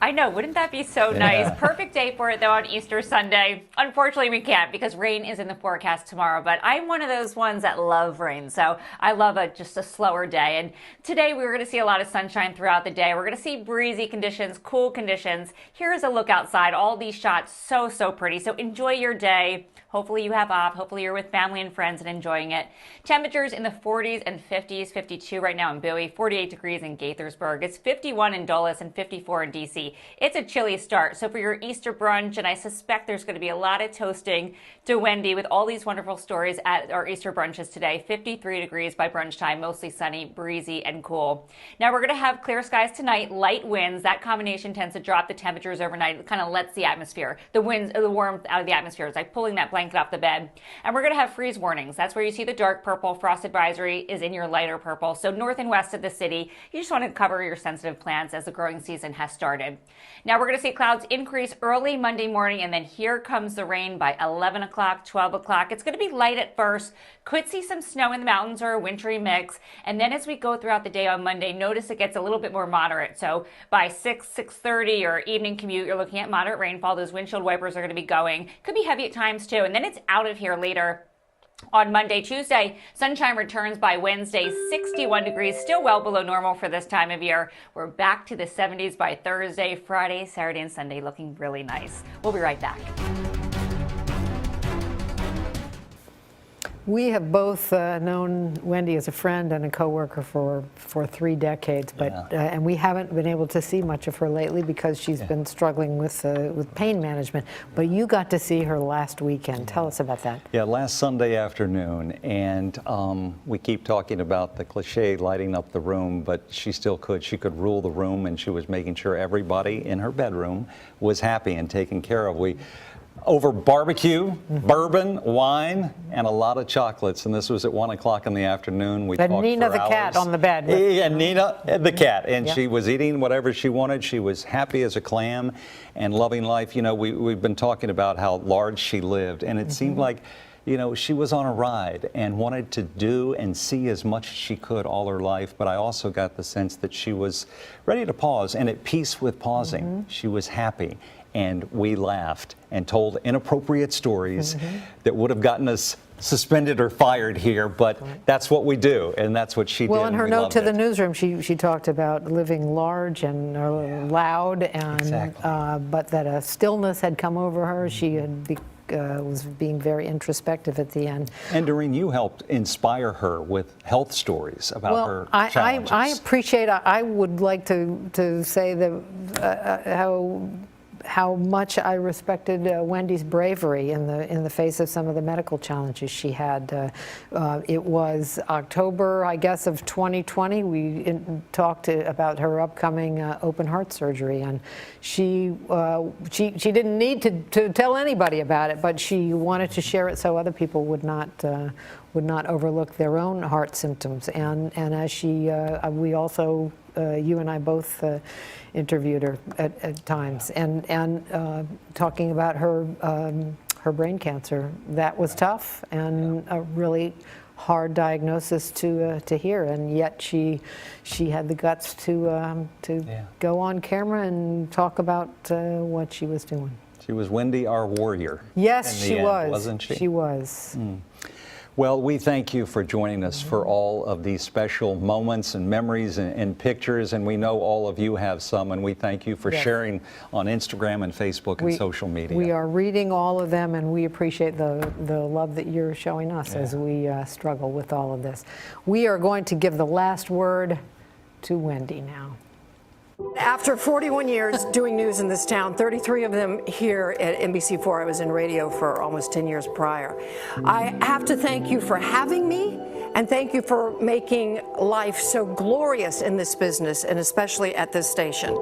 I know, wouldn't that be so nice? Perfect day for it, though, on Easter Sunday. Unfortunately, we can't because rain is in the forecast tomorrow, but I'm one of those ones that love rain, so I love just a slower day. And today, we're going to see a lot of sunshine throughout the day. We're going to see breezy conditions, cool conditions. Here's a look outside. All these shots, so pretty. So enjoy your day. Hopefully you have off. Hopefully you're with family and friends and enjoying it. Temperatures in the 40s and 50s, 52 right now in Bowie, 48 degrees in Gaithersburg. It's 51 in Dulles and 54 in D.C. It's a chilly start. So for your Easter brunch, and I suspect there's going to be a lot of toasting to Wendy with all these wonderful stories at our Easter brunches today. 53 degrees by brunch time, mostly sunny, breezy, and cool. Now we're going to have clear skies tonight, light winds. That combination tends to drop the temperatures overnight. It kind of lets the atmosphere, the winds, the warmth out of the atmosphere. It's like pulling that blanket off the bed. And we're going to have freeze warnings. That's where you see the dark purple. Frost advisory is in your lighter purple. So north and west of the city, you just want to cover your sensitive plants as the growing season has started. Now we're going to see clouds increase early Monday morning, and then here comes the rain by 11 o'clock, 12 o'clock. It's going to be light at first. Could see some snow in the mountains or a wintry mix. And then as we go throughout the day on Monday, notice it gets a little bit more moderate. So by 6:30 or evening commute, you're looking at moderate rainfall. Those windshield wipers are going to be going. Could be heavy at times too. And then it's out of here later. On Monday, Tuesday, sunshine returns by Wednesday, 61 degrees, still well below normal for this time of year. We're back to the 70s by Thursday, Friday, Saturday, and Sunday, looking really nice. We'll be right back. We have both known Wendy as a friend and a coworker for 3 decades, but and we haven't been able to see much of her lately because she's been struggling with pain management. But you got to see her last weekend. Tell us about that. Yeah, last Sunday afternoon, and we keep talking about the cliche lighting up the room, but she still could. She could rule the room, and she was making sure everybody in her bedroom was happy and taken care of. Over barbecue, bourbon, wine, and a lot of chocolates. And this was at 1 o'clock in the afternoon. We had talked Nina for the hours. cat on the bed. Yeah, Nina the cat. And she was eating whatever she wanted. She was happy as a clam and loving life. You know, we've been talking about how large she lived. And it seemed like, you know, she was on a ride and wanted to do and see as much as she could all her life. But I also got the sense that she was ready to pause and at peace with pausing. She was happy. And we laughed and told inappropriate stories that would have gotten us suspended or fired here, but that's what we do, and that's what she did. Well, in her note to the newsroom, she talked about living large and loud, and but that a stillness had come over her. She had was being very introspective at the end. And Doreen, you helped inspire her with health stories about her challenges. I appreciate. I would like to say that how much I respected Wendy's bravery in the face of some of the medical challenges she had. It was October, I guess, of 2020. We talked about her upcoming open heart surgery, and she didn't need to tell anybody about it, but she wanted to share it so other people would not overlook their own heart symptoms. And as we also, you and I both interviewed her at times, and talking about her brain cancer. That was tough and a really hard diagnosis to hear, and yet she had the guts to go on camera and talk about what she was doing. She was Wendy, our warrior. Yes, she was. Wasn't she? She was. Well, we thank you for joining us for all of these special moments and memories and pictures, and we know all of you have some, and we thank you for sharing on Instagram and Facebook and social media. We are reading all of them, and we appreciate the love that you're showing us as we struggle with all of this. We are going to give the last word to Wendy now. After 41 years doing news in this town, 33 of them here at NBC4, I was in radio for almost 10 years prior. I have to thank you for having me, and thank you for making life so glorious in this business, and especially at this station.